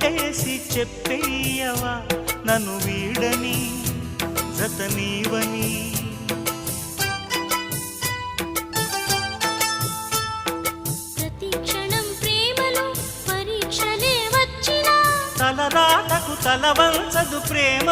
ఒట్టేసి చెప్పేయవా నన్ను వీడని జతనీవని. ప్రతి క్షణం ప్రేమలో పరీక్షలే వచ్చినా తలరాతకు తలవంచదు ప్రేమ.